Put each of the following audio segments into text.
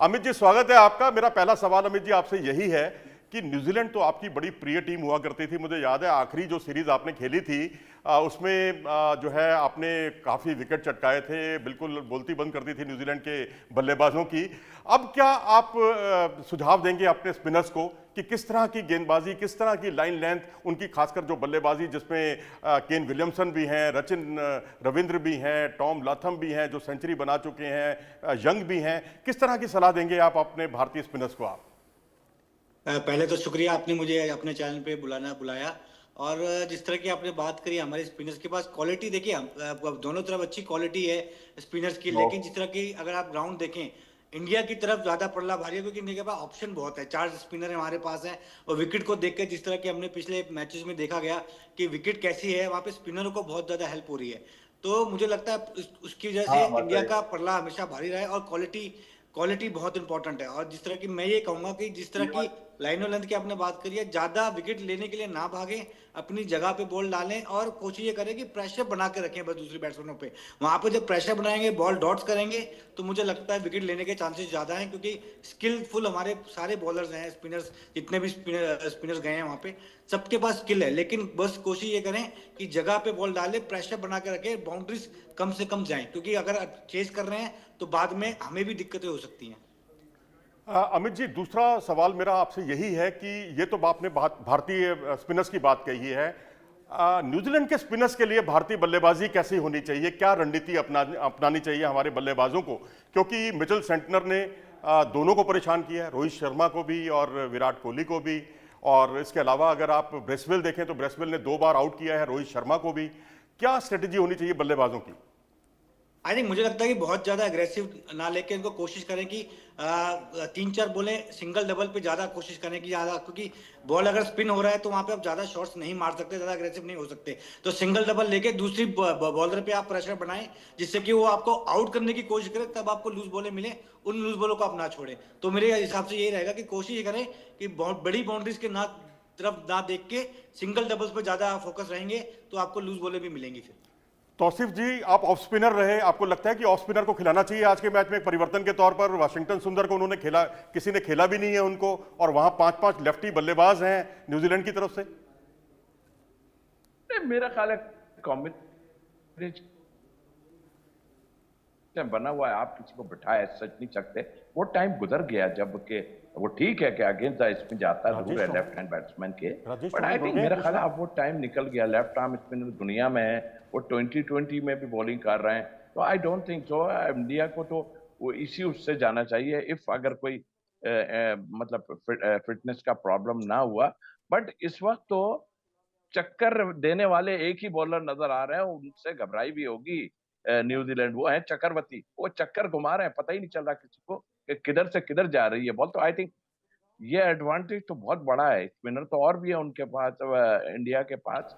अमित जी, स्वागत है आपका। मेरा पहला सवाल अमित जी आपसे यही है कि न्यूजीलैंड तो आपकी बड़ी प्रिय टीम हुआ करती थी। मुझे याद है आखिरी जो सीरीज आपने खेली थी उसमें जो है आपने काफी विकेट चटकाए थे, बिल्कुल बोलती बंद कर दी थी न्यूजीलैंड के बल्लेबाजों की। अब क्या आप सुझाव देंगे अपने स्पिनर्स को कि किस तरह की गेंदबाजी, किस तरह की लाइन लेंथ, उनकी खासकर जो बल्लेबाजी जिसमें केन विलियमसन भी हैं, रचिन रविंद्र भी हैं, टॉम लाथम भी हैं जो सेंचुरी बना चुके हैं, यंग भी हैं, किस तरह की सलाह देंगे आप अपने भारतीय स्पिनर्स को आप? पहले तो शुक्रिया, आपने मुझे अपने चैनल पे बुलाया। और जिस तरह की आपने बात करी, हमारे स्पिनर्स के पास क्वालिटी देखिए, दोनों तरफ अच्छी क्वालिटी है स्पिनर्स की। लेकिन जिस तरह की अगर आप ग्राउंड देखें, इंडिया की तरफ ज्यादा पड़ला भारी है, क्योंकि इंडिया के पास ऑप्शन बहुत है, 4 स्पिनर हमारे पास है। और विकेट को देख के जिस तरह की हमने पिछले मैचेस में देखा गया कि विकेट कैसी है, वहाँ पे स्पिनरों को बहुत ज्यादा हेल्प हो रही है। तो मुझे लगता है उसकी वजह से हाँ बात इंडिया सही। का पड़ला हमेशा भारी रहा है। और क्वालिटी क्वालिटी बहुत इंपॉर्टेंट है। और जिस तरह की मैं ये कहूंगा कि जिस तरह की लाइनो लेंथ की आपने बात करी है, ज्यादा विकेट लेने के लिए ना भागें, अपनी जगह पे बॉल डालें और कोशिश ये करें कि प्रेशर बना के रखें बस दूसरी बैट्समैनों पे। वहां पे जब प्रेशर बनाएंगे, बॉल डॉट्स करेंगे, तो मुझे लगता है विकेट लेने के चांसेस ज्यादा हैं, क्योंकि स्किलफुल हमारे सारे बॉलर्स हैं, स्पिनर्स जितने भी स्पिनर्स गए हैं वहां पे, सबके पास स्किल है। लेकिन बस कोशिश ये करें कि जगह पे बॉल डालें, प्रेशर बना के रखें, बाउंड्रीज कम से कम जाएं, क्योंकि अगर चेस कर रहे हैं तो बाद में हमें भी दिक्कतें हो सकती हैं। अमित जी, दूसरा सवाल मेरा आपसे यही है कि ये तो आपने भारतीय स्पिनर्स की बात कही है। न्यूजीलैंड के स्पिनर्स के लिए भारतीय बल्लेबाजी कैसी होनी चाहिए, क्या रणनीति अपनानी चाहिए हमारे बल्लेबाजों को? क्योंकि मिचेल सेंटनर ने दोनों को परेशान किया है, रोहित शर्मा को भी और विराट कोहली को भी। और इसके अलावा अगर आप ब्रेसवेल देखें तो ब्रेसवेल ने 2 बार आउट किया है रोहित शर्मा को भी। क्या स्ट्रेटेजी होनी चाहिए बल्लेबाजों की? आई थिंक मुझे लगता है कि बहुत ज्यादा अग्रेसिव ना लेके इनको कोशिश करें कि 3-4 बॉलें सिंगल डबल पे ज्यादा कोशिश करें कि ज्यादा, क्योंकि बॉल अगर स्पिन हो रहा है तो वहां पे आप ज्यादा शॉट्स नहीं मार सकते, ज्यादा अग्रेसिव नहीं हो सकते। तो सिंगल डबल लेके दूसरी बॉलर पे आप प्रेशर बनाएं, जिससे कि वो आपको आउट करने की कोशिश करे, तब आपको लूज बॉलें मिले, उन लूज बॉलों को आप ना छोड़ें। तो मेरे हिसाब से यही रहेगा कि कोशिश करें कि बहुत बड़ी बाउंड्रीज के ना तरफ ना देख के सिंगल डबल्स पे ज्यादा फोकस रहेंगे, तो आपको लूज बॉलें भी मिलेंगी फिर। तौसीफ जी, आप ऑफ स्पिनर रहे, आपको लगता है कि ऑफ स्पिनर को खिलाना चाहिए आज के मैच में एक परिवर्तन के तौर पर? वाशिंगटन सुंदर को उन्होंने खेला, किसी ने खेला भी नहीं है उनको, और वहां 5-5 लेफ्टी बल्लेबाज हैं न्यूजीलैंड की तरफ से। मेरा ख्याल है कॉम्बिनेशन बना हुआ है, आप किसी को बिठाए सच नहीं सकते। वो टाइम गुजर गया जब के वो ठीक है कि अगेंस्ट द स्पिन जाता जरूर है लेफ्ट हैंड बैट्समैन के, बट आई थिंक मेरा ख्याल है अब वो टाइम निकल गया। लेफ्ट आर्म स्पिनर दुनिया में है, वो 2020 में भी बॉलिंग कर रहे हैं, तो I don't think so. India को तो वो इसी उससे जाना चाहिए, इफ अगर कोई मतलब फिटनेस का प्रॉब्लम ना हुआ। बट इस वक्त तो चक्कर देने वाले एक ही बॉलर नजर आ रहे हैं, उनसे घबराई भी होगी न्यूजीलैंड। वो है चक्रवर्ती, वो चक्कर घुमा रहे हैं, पता ही नहीं चल रहा किसी को कि किधर से किधर जा रही है बॉल। तो आई थिंक ये एडवांटेज तो बहुत बड़ा है। स्पिनर तो और भी है उनके पास, इंडिया के पास,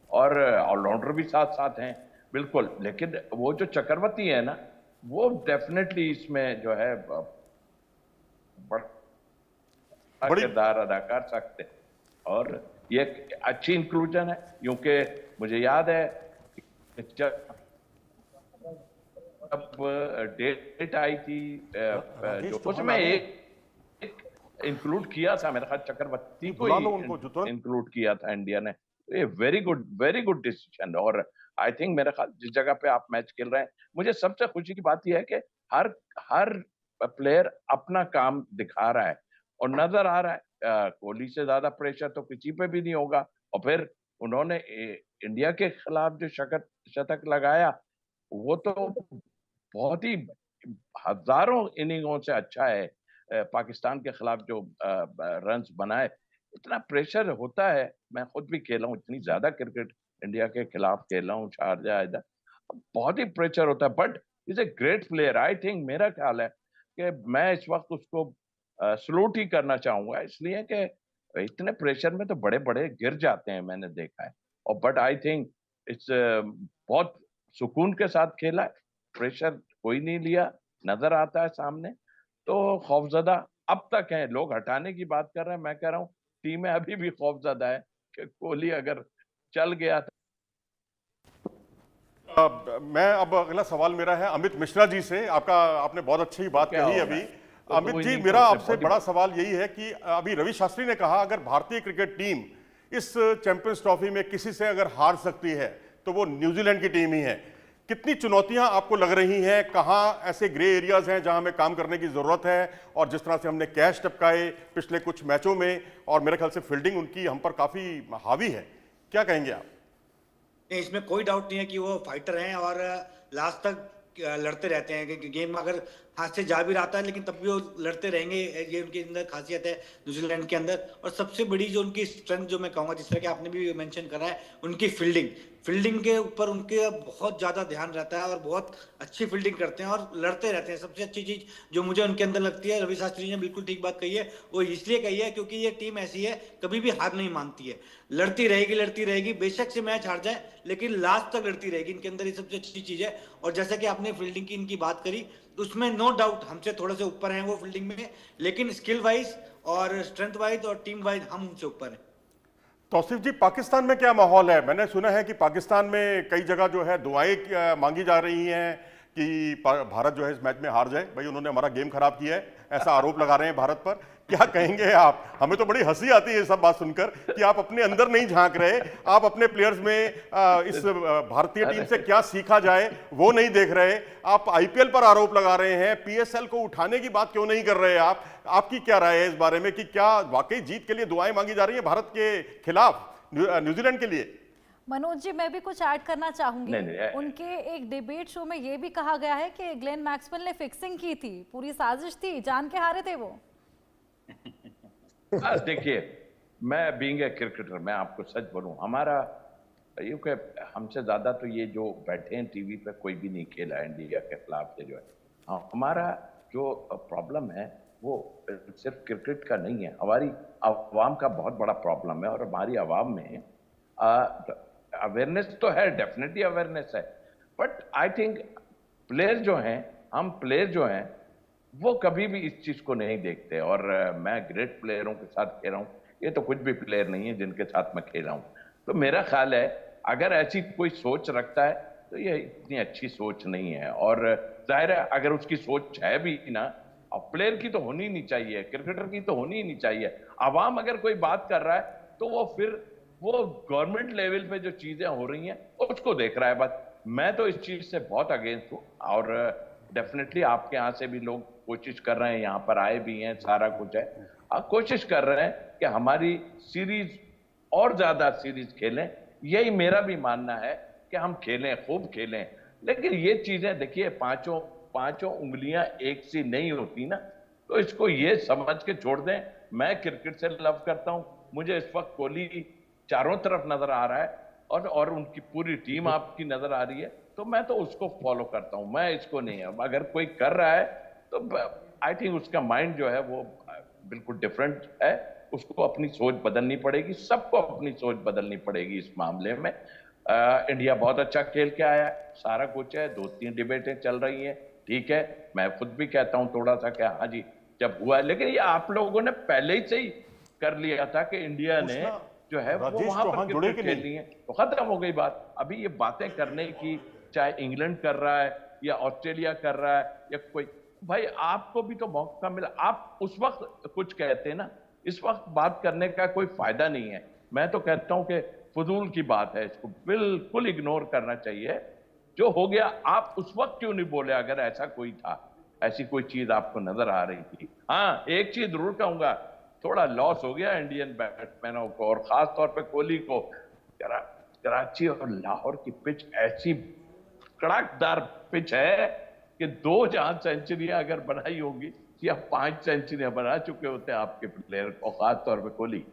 और ऑलराउंडर भी साथ साथ हैं बिल्कुल। लेकिन वो जो चक्रवर्ती है ना, वो डेफिनेटली इसमें जो है बड़ा बड़ी किरदार अदा कर सकते हैं। और ये एक अच्छी इंक्लूजन है, क्योंकि मुझे याद है कि जब डेट आई थी जो उसमें एक इंक्लूड किया था, मेरे ख्याल चक्रवर्ती को बुला लो ही उनको जो तुरंत। इंक्लूड किया था इंडिया ने। ये वेरी गुड डिसीजन। और आई थिंक मेरे ख्याल जिस जगह पे आप मैच खेल रहे हैं, मुझे सबसे खुशी की बात यह है कि हर हर प्लेयर अपना काम दिखा रहा है और नजर आ रहा है। कोहली से ज्यादा प्रेशर तो किसी पे भी नहीं होगा। और फिर उन्होंने इंडिया के खिलाफ जो शतक लगाया, वो तो बहुत ही हजारों इनिंगों से अच्छा है। पाकिस्तान के खिलाफ जो रन्स बनाए, इतना प्रेशर होता है। मैं खुद भी खेला हूँ, इतनी ज्यादा क्रिकेट इंडिया के खिलाफ खेला हूँ, शारजा इधर, बहुत ही प्रेशर होता है। But is a great player. I think मेरा ख्याल है कि मैं इस वक्त उसको सलूट ही करना चाहूंगा, इसलिए कि इतने प्रेशर में तो बड़े बड़े गिर जाते हैं, मैंने देखा है। और बट आई थिंक इट्स बहुत सुकून के साथ खेला है, प्रेशर कोई नहीं लिया, नजर आता है सामने। तो खौफजदा अब तक है, लोग हटाने की बात कर रहे हैं, मैं कह रहा हूँ टीमें अभी भी खौफजदा है कि कोहली अगर चल गया तो। मैं अब अगला सवाल मेरा है अमित मिश्रा जी से। आपने बहुत अच्छी बात क्या कही होना अभी। है? तो अमित दो जी, इनिंग्स मेरा उसने आपसे बहुत बड़ा सवाल यही है कि अभी रवि शास्त्री ने कहा अगर भारतीय क्रिकेट टीम इस चैंपियंस ट्रॉफी में किसी से अगर हार सकती है तो वो न्यूजीलैंड की टीम ही है। कितनी चुनौतियां आपको लग रही हैं, कहां ऐसे ग्रे एरियाज हैं जहां हमें काम करने की जरूरत है, और जिस तरह से हमने कैच टपकाए पिछले कुछ मैचों में, और मेरे ख्याल से फील्डिंग उनकी हम पर काफी हावी है, क्या कहेंगे आप? नहीं, इसमें कोई डाउट नहीं है कि वो फाइटर हैं और लास्ट तक लड़ते रहते हैं कि गेम अगर हाथ से जा भी रहा है लेकिन तब भी वो लड़ते रहेंगे। ये उनके अंदर खासियत है न्यूजीलैंड के अंदर। और सबसे बड़ी जो उनकी स्ट्रेंथ जो मैं कहूंगा, जिस तरह कि आपने भी मेंशन करा है, उनकी फील्डिंग फील्डिंग के ऊपर उनके बहुत ज्यादा ध्यान रहता है और बहुत अच्छी फील्डिंग करते हैं और लड़ते रहते हैं। सबसे अच्छी चीज जो मुझे उनके अंदर लगती है, रवि शास्त्री ने बिल्कुल ठीक बात कही है, वो इसलिए कही है क्योंकि ये टीम ऐसी है कभी भी हार नहीं मानती है, लड़ती रहेगी। बेशक से मैच हार जाए लेकिन लास्ट तक लड़ती रहेगी। इनके अंदर ये सबसे अच्छी चीज है। और जैसा कि आपने फील्डिंग की इनकी बात करी, उसमें नो डाउट हमसे थोड़े से ऊपर हैं वो फील्डिंग में, लेकिन स्किल वाइज और स्ट्रेंथ वाइज और टीम वाइज हम उनसे ऊपर हैं। तौसीफ जी, पाकिस्तान में क्या माहौल है? मैंने सुना है कि पाकिस्तान में कई जगह जो है दुआएं मांगी जा रही हैं कि भारत जो है इस मैच में हार जाए। भाई, उन्होंने हमारा गेम खराब किया है, ऐसा आरोप लगा रहे हैं भारत पर। क्या कहेंगे आप? हमें तो बड़ी हंसी आती है ये सब बात सुनकर कि आप अपने अंदर नहीं झांक रहे, आप अपने प्लेयर्स में इस भारतीय टीम से क्या सीखा जाए वो नहीं देख रहे। आप आईपीएल पर आरोप लगा रहे हैं, पीएसएल को उठाने की बात क्यों नहीं कर रहे आप? आपकी क्या राय है इस बारे में कि क्या वाकई जीत के लिए दुआएं मांगी जा रही है भारत के खिलाफ न्यूजीलैंड के लिए? मनोज जी, मैं भी कुछ ऐड करना चाहूंगी। नहीं, उनके एक डिबेट शो में ये भी कहा गया है कि ग्लेन मैक्सवेल ने फिक्सिंग की थी, पूरी साजिश थी, जान के हारे थे वो। देखिए, मैं बीइंग ए क्रिकेटर, मैं आपको सच बोलूं, हमारा ये कि हमसे ज्यादा तो ये जो बैठे हैं टीवी पे कोई भी नहीं खेला है इंडिया के खिलाफ से जो है। हमारा जो प्रॉब्लम है वो सिर्फ क्रिकेट का नहीं है, हमारी अवाम का बहुत बड़ा प्रॉब्लम है। और हमारी अवाम में अवेयरनेस तो है, डेफिनेटली अवेयरनेस है, बट आई थिंक प्लेयर जो हैं, हम प्लेयर जो हैं, वो कभी भी इस चीज को नहीं देखते। और मैं ग्रेट प्लेयरों के साथ खेल रहा हूँ, ये तो कुछ भी प्लेयर नहीं है जिनके साथ मैं खेल रहा हूँ। तो मेरा ख्याल है अगर ऐसी कोई सोच रखता है तो ये इतनी अच्छी सोच नहीं है। और जाहिर है अगर उसकी सोच है भी ना, अब प्लेयर की तो होनी नहीं चाहिए, क्रिकेटर की तो होनी ही नहीं चाहिए। आवाम अगर कोई बात कर रहा है तो वो फिर वो गवर्नमेंट लेवल पे जो चीजें हो रही हैं उसको देख रहा है बस। मैं तो इस चीज से बहुत अगेंस्ट हूँ। और डेफिनेटली आपके यहाँ से भी लोग कोशिश कर रहे हैं, यहाँ पर आए भी हैं, सारा कुछ है, कोशिश कर रहे हैं कि हमारी सीरीज और ज्यादा सीरीज खेलें। यही मेरा भी मानना है कि हम खेलें, खूब खेलें। लेकिन ये चीजें देखिए, पांचों उंगलियां एक सी नहीं होती ना, तो इसको ये समझ के छोड़ दें। मैं क्रिकेट से लव करता हूं, मुझे इस वक्त कोहली चारों तरफ नजर आ रहा है और उनकी पूरी टीम आपकी नजर आ रही है, तो मैं तो उसको फॉलो करता हूं, मैं इसको नहीं। अब अगर कोई कर रहा है तो आई थिंक उसका माइंड जो है वो बिल्कुल डिफरेंट है, उसको अपनी सोच बदलनी पड़ेगी, सबको अपनी सोच बदलनी पड़ेगी इस मामले में। इंडिया बहुत अच्छा खेल के आया है, सारा कुछ है, 2-3 डिबेटें चल रही हैं, ठीक है। मैं खुद भी कहता हूं थोड़ा सा कि हाँ जी जब हुआ है, लेकिन ये आप लोगों ने पहले ही से ही कर लिया था कि इंडिया ने जो है वो वहां पर क्रिकेट खेलनी है, तो खत्म हो गई बात। अभी ये बातें करने की, चाहे इंग्लैंड कर रहा है या ऑस्ट्रेलिया कर रहा है या कोई, भाई आपको भी तो मौका मिला, आप उस वक्त कुछ कहते हैं ना, इस वक्त बात करने का कोई फायदा नहीं है। मैं तो कहता हूं कि फजूल की बात है, इसको बिल्कुल इग्नोर करना चाहिए। जो हो गया, आप उस वक्त क्यों नहीं बोले? अगर ऐसा कोई था, ऐसी कोई चीज आपको नजर आ रही थी। हाँ, एक चीज जरूर कहूंगा, थोड़ा लॉस हो गया इंडियन बैट्समैनों को और खास तौर पे कोहली को। कराची और लाहौर की पिच ऐसी कड़कदार पिच है कि 2 जहां सेंचुरियां अगर बनाई होगी या 5 सेंचुरियां बना चुके होते हैं आपके प्लेयर, और खास तौर पे कोहली।